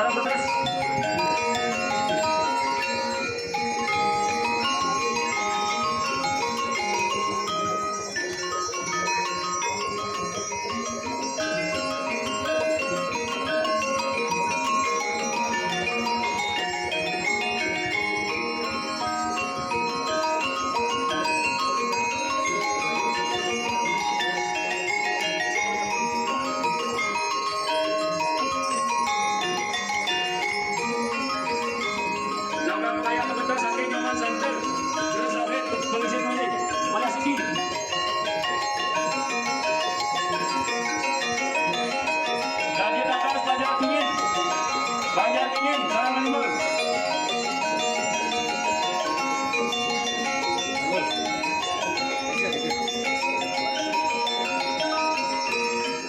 Sarang bekas. Banjar dingin, sarang animal.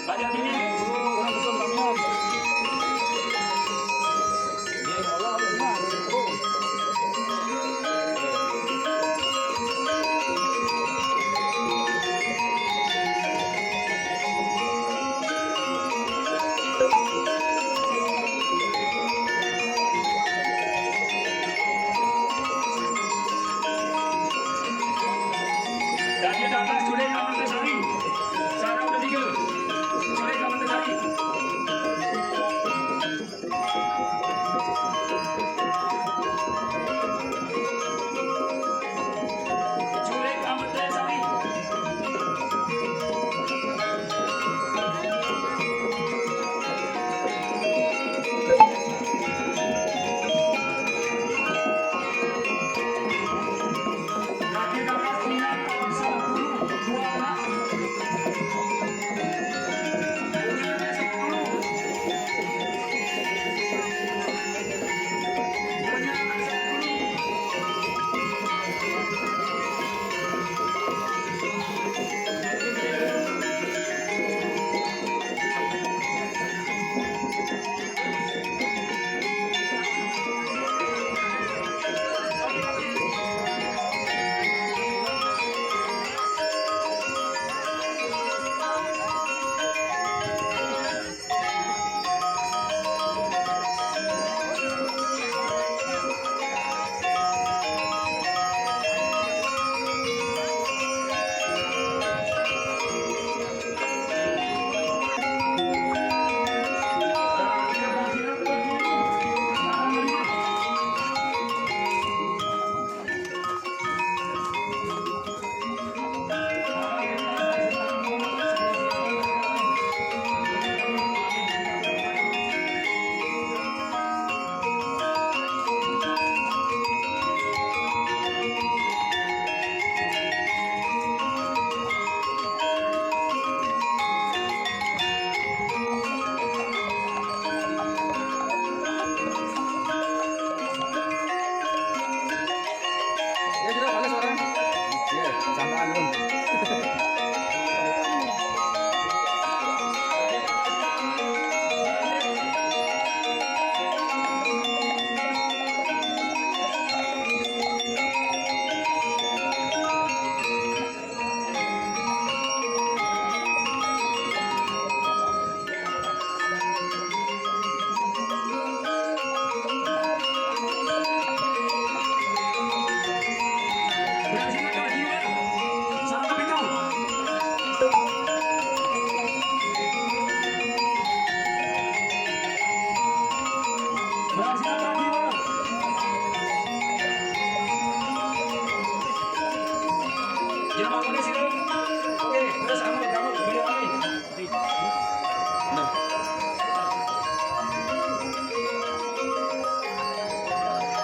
Banjar dingin. Dan di atas Culik Amantasari, sarang ketiga, Culik Amantasari. Culik Amantasari.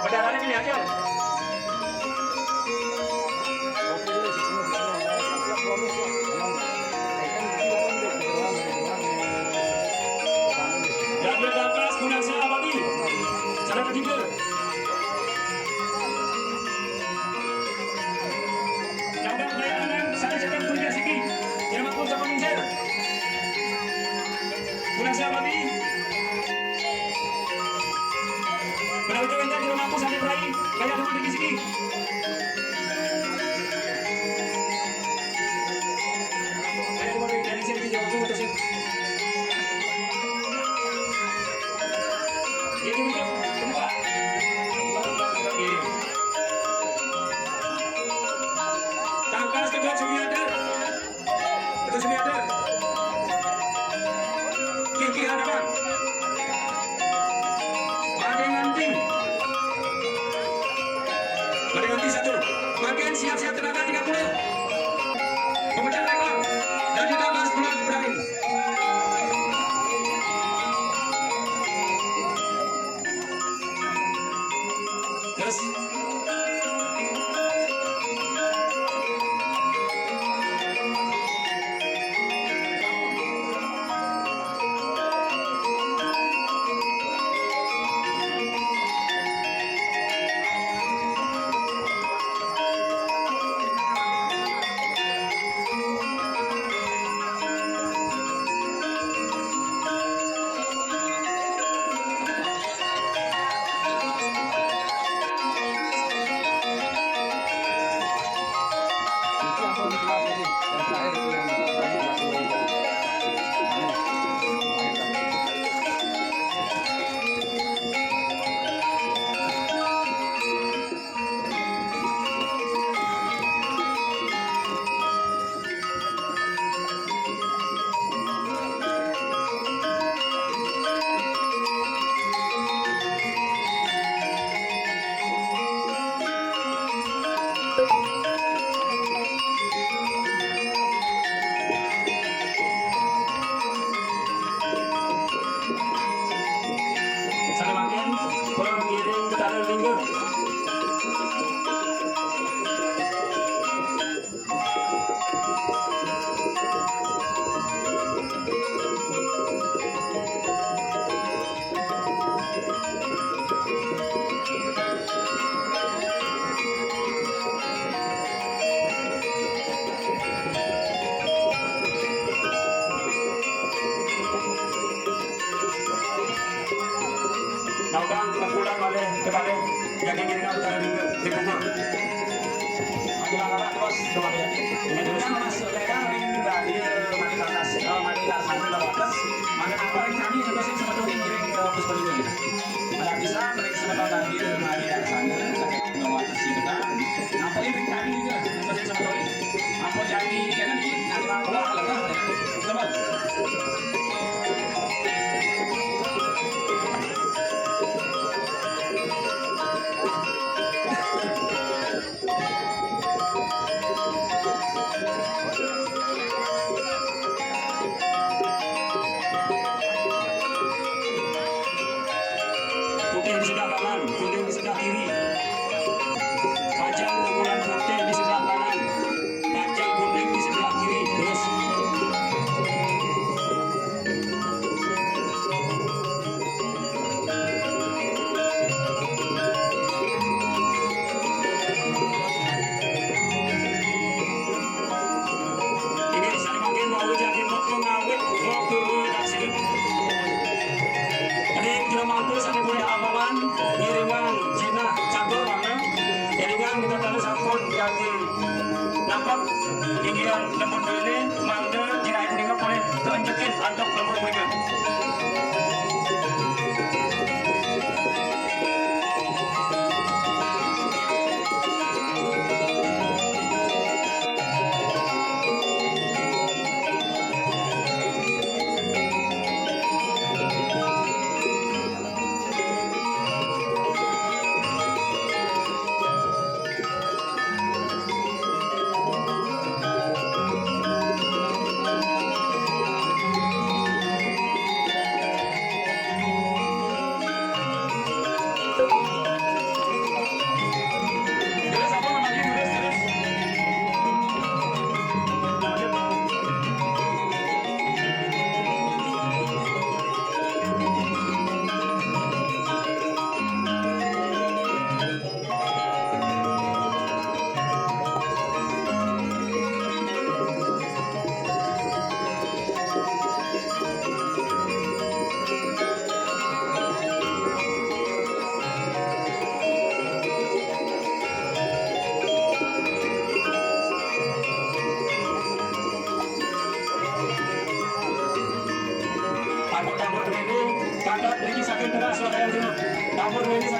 Bendaranya pilih aja. Dan di atas Gunasa Abadi, sarang ketiga. Kandang bayangan saya sedang berjasiki, yang mampu sama ningser. Gunasa Abadi. Berapa kita di rumahku sampai berakhir, banyak teman di sini. Banyak teman dari sini jauh tuh terus. Jadi untuk kemuka. Oke. Tangkas kedua Sumiader. Kedua Sumiader. Kiki hadapan. Made nanti. Made nanti satu. Makin siap-siap tenaga 30. Pemecah rekor. Dan ditambah 10 Ibrahim. Terus. Sana makin pengiring putaran minggu. Naukang pengkulang oleh kembali yang dikirimkan putaran minggu di Bogor. Anak bos kemarin ini kan masuk legal ring tadi mari atas mari ke sana ke atas maka apa ring kami terus sebetulnya ngiring ke pos ini ada bisa mereka sebentar lagi mari ke sana ke atas kita apa ring kami juga terus sebetulnya apa jadi kan ini ada bola lah teman Putih di sebelah kanan, kuning di sebelah kiri. Pajang pukulan putih di sebelah kanan, pajang kuning di sebelah kiri. Terus. Ini saya makin mau jadi motor ngawet, motor kasih. Ada yang tidak mampu, saya boleh apaman, ngiringan, Cina, cabut. Ampun ini